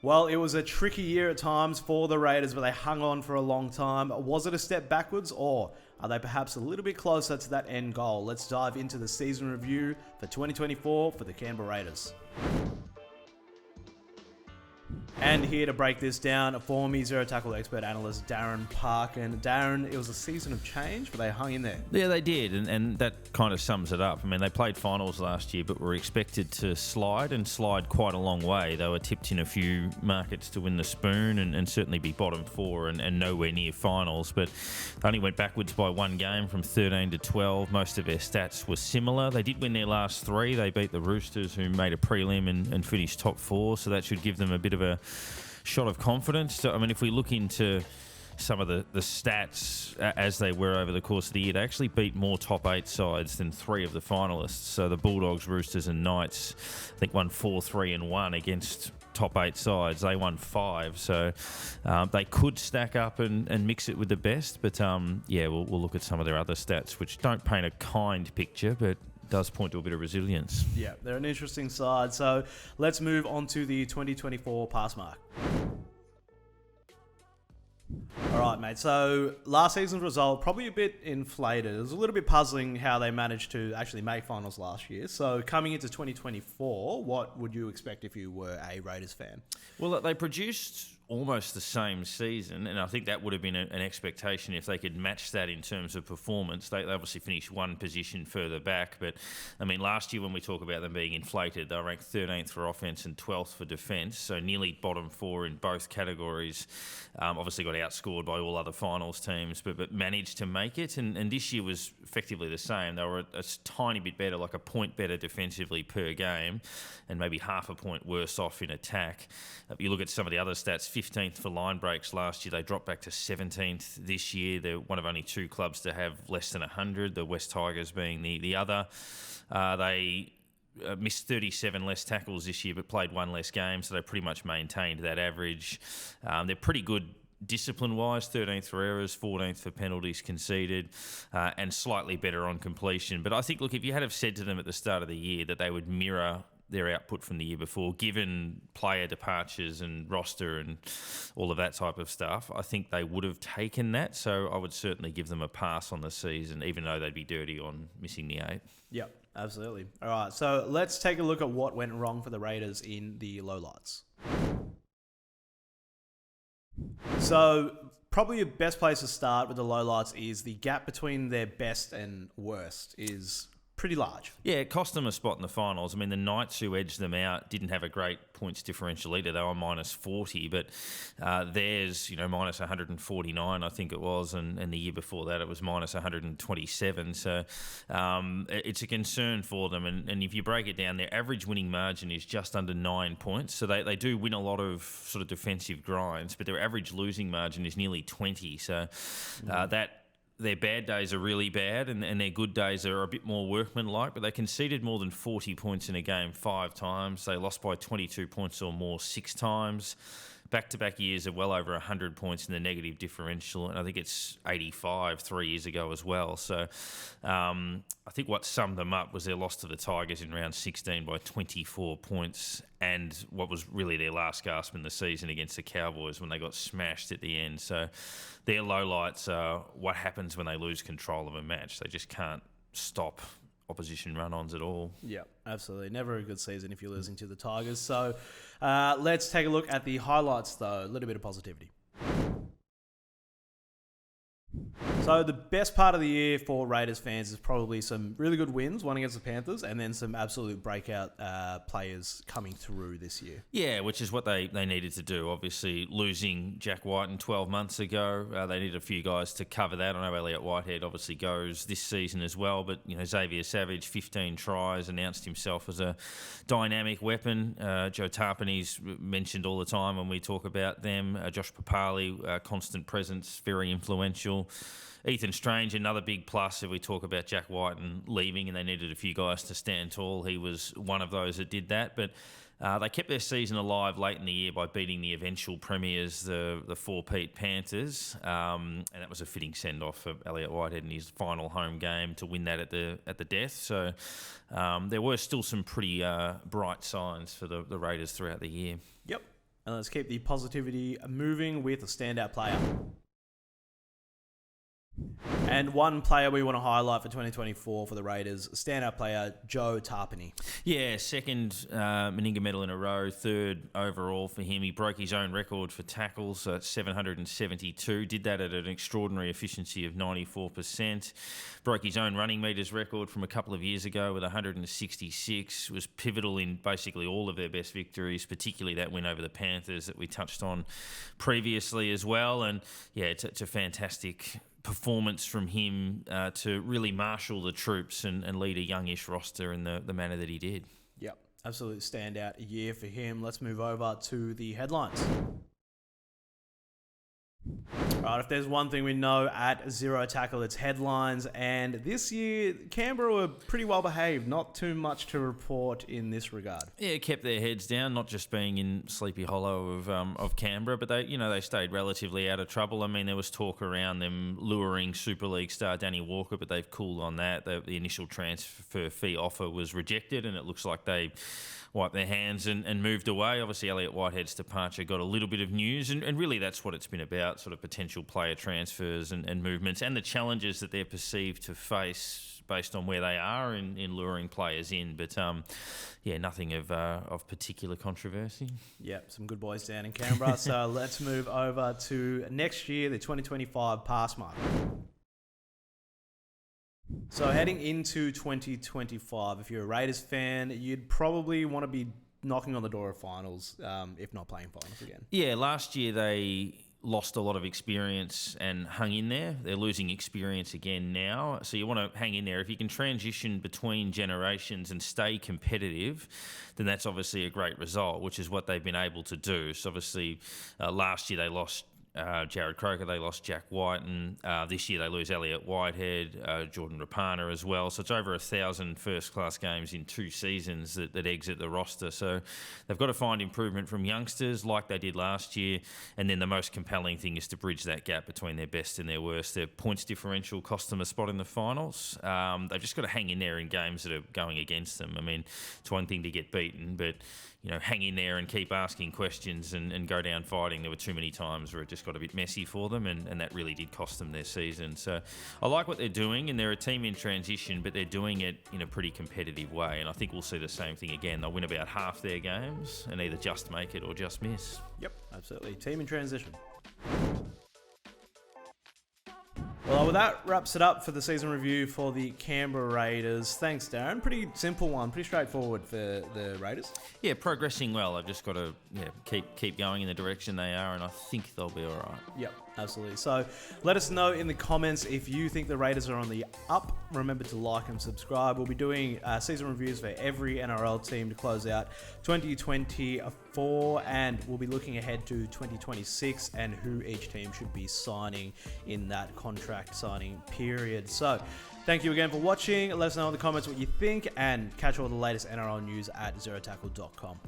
Well, it was a tricky year at times for the Raiders, but they hung on for a long time. Was it a step backwards, or are they perhaps a little bit closer to that end goal? Let's dive into the season review for 2024 for the Canberra Raiders. And here to break this down for me, zero tackle expert analyst Darren Parkin. Darren, it was a season of change, but they hung in there. Yeah, they did, and that kind of sums it up. I mean, they played finals last year, but were expected to slide quite a long way. They were tipped in a few markets to win the spoon and certainly be bottom four and nowhere near finals, but they only went backwards by one game from 13 to 12. Most of their stats were similar. They did win their last three. They beat the Roosters, who made a prelim and finished top four, so that should give them a bit of a shot of confidence. So, I mean, if we look into some of the stats as they were over the course of the year, they actually beat more top eight sides than three of the finalists. So the Bulldogs, Roosters and Knights, I think, won 4-3-1 against top eight sides. They won 5. So they could stack up and mix it with the best. But we'll look at some of their other stats, which don't paint a kind picture, but does point to a bit of resilience. Yeah, they're an interesting side. So let's move on to the 2024 pass mark. All right, mate. So last season's result, probably a bit inflated. It was a little bit puzzling how they managed to actually make finals last year. So coming into 2024, what would you expect if you were a Raiders fan? Well, they produced almost the same season, and I think that would have been an expectation if they could match that in terms of performance. They obviously finished one position further back, but I mean, last year when we talk about them being inflated, they were ranked 13th for offence and 12th for defence, so nearly bottom four in both categories. Obviously got outscored by all other finals teams, but managed to make it, and this year was effectively the same. They were a tiny bit better, like a point better defensively per game, and maybe half a point worse off in attack. If you look at some of the other stats, 15th for line breaks last year. They dropped back to 17th this year. They're one of only two clubs to have less than 100, the West Tigers being the other. They missed 37 less tackles this year, but played one less game, so they pretty much maintained that average. They're pretty good discipline-wise, 13th for errors, 14th for penalties conceded, and slightly better on completion. But I think, look, if you had have said to them at the start of the year that they would mirror their output from the year before, given player departures and roster and all of that type of stuff, I think they would have taken that. So I would certainly give them a pass on the season, even though they'd be dirty on missing the 8. Yep, absolutely. All right, so let's take a look at what went wrong for the Raiders in the lowlights. So probably the best place to start with the lowlights is the gap between their best and worst is pretty large. Yeah, it cost them a spot in the finals. I mean, the Knights, who edged them out, didn't have a great points differential either. They were minus 40, but theirs, minus 149, I think it was, and the year before that it was minus 127. So it's a concern for them. And if you break it down, their average winning margin is just under 9 points. So they do win a lot of sort of defensive grinds, but their average losing margin is nearly 20. So their bad days are really bad, and their good days are a bit more workmanlike, but they conceded more than 40 points in a game 5 times. They lost by 22 points or more 6 times. Back-to-back years are well over 100 points in the negative differential, and I think it's 85 3 years ago as well. So I think what summed them up was their loss to the Tigers in round 16 by 24 points, and what was really their last gasp in the season against the Cowboys when they got smashed at the end. So their lowlights are what happens when they lose control of a match. They just can't stop opposition run-ons at all. Yeah, absolutely. Never a good season if you're losing to the Tigers. So let's take a look at the highlights, though. A little bit of positivity. So the best part of the year for Raiders fans is probably some really good wins, one against the Panthers, and then some absolute breakout players coming through this year. Yeah, which is what they needed to do. Obviously, losing Jack Whiten 12 months ago, they needed a few guys to cover that. I know Elliott Whitehead obviously goes this season as well, but Xavier Savage, 15 tries, announced himself as a dynamic weapon. Joe Tarpany's mentioned all the time when we talk about them. Josh Papali, constant presence, very influential. Ethan Strange, another big plus if we talk about Jack Whiten leaving and they needed a few guys to stand tall. He was one of those that did that. But they kept their season alive late in the year by beating the eventual premiers, the 4-peat Panthers. And that was a fitting send-off for Elliott Whitehead in his final home game to win that at the death. So there were still some pretty bright signs for the Raiders throughout the year. Yep. And let's keep the positivity moving with a standout player. And one player we want to highlight for 2024 for the Raiders, standout player Joe Tarpany. Yeah, second Meninga medal in a row, third overall for him. He broke his own record for tackles at 772. Did that at an extraordinary efficiency of 94%. Broke his own running meters record from a couple of years ago with 166. Was pivotal in basically all of their best victories, particularly that win over the Panthers that we touched on previously as well. And yeah, it's a fantastic performance from him to really marshal the troops and lead a youngish roster in the manner that he did. Yep, absolute standout year for him. Let's move over to the headlines. Right, if there's one thing we know at Zero Tackle, it's headlines. And this year, Canberra were pretty well behaved. Not too much to report in this regard. Yeah, kept their heads down, not just being in Sleepy Hollow of Canberra, but they stayed relatively out of trouble. I mean, there was talk around them luring Super League star Danny Walker, but they've cooled on that. The initial transfer fee offer was rejected, and it looks like they wiped their hands and moved away. Obviously, Elliott Whitehead's departure got a little bit of news, and really that's what it's been about, sort of potential player transfers and movements and the challenges that they're perceived to face based on where they are in luring players in. But, nothing of particular controversy. Yep, some good boys down in Canberra. So let's move over to next year, the 2025 pass mark. So heading into 2025, if you're a Raiders fan, you'd probably want to be knocking on the door of finals, if not playing finals again. Yeah, last year they lost a lot of experience and hung in there. They're losing experience again now. So you want to hang in there. If you can transition between generations and stay competitive, then that's obviously a great result, which is what they've been able to do. So obviously last year they lost Jared Croker, they lost Jack White, and this year they lose Elliott Whitehead, Jordan Rapana as well. So it's over 1,000 first-class games in 2 seasons that exit the roster. So they've got to find improvement from youngsters like they did last year. And then the most compelling thing is to bridge that gap between their best and their worst. Their points differential cost them a spot in the finals. They've just got to hang in there in games that are going against them. I mean, it's one thing to get beaten, but hang in there and keep asking questions and go down fighting. There were too many times where it just got a bit messy for them, and that really did cost them their season. So I like what they're doing, and they're a team in transition, but they're doing it in a pretty competitive way, and I think we'll see the same thing again. They'll win about half their games and either just make it or just miss. Yep, absolutely. Team in transition. Well, that wraps it up for the season review for the Canberra Raiders. Thanks, Darren. Pretty simple one, pretty straightforward for the Raiders. Yeah, progressing well. I've just got to keep going in the direction they are, and I think they'll be all right. Yep, absolutely. So let us know in the comments if you think the Raiders are on the up. Remember to like and subscribe. We'll be doing season reviews for every NRL team to close out 2024, and we'll be looking ahead to 2026 and who each team should be signing in that contract signing period. So thank you again for watching. Let us know in the comments what you think, and catch all the latest NRL news at zerotackle.com.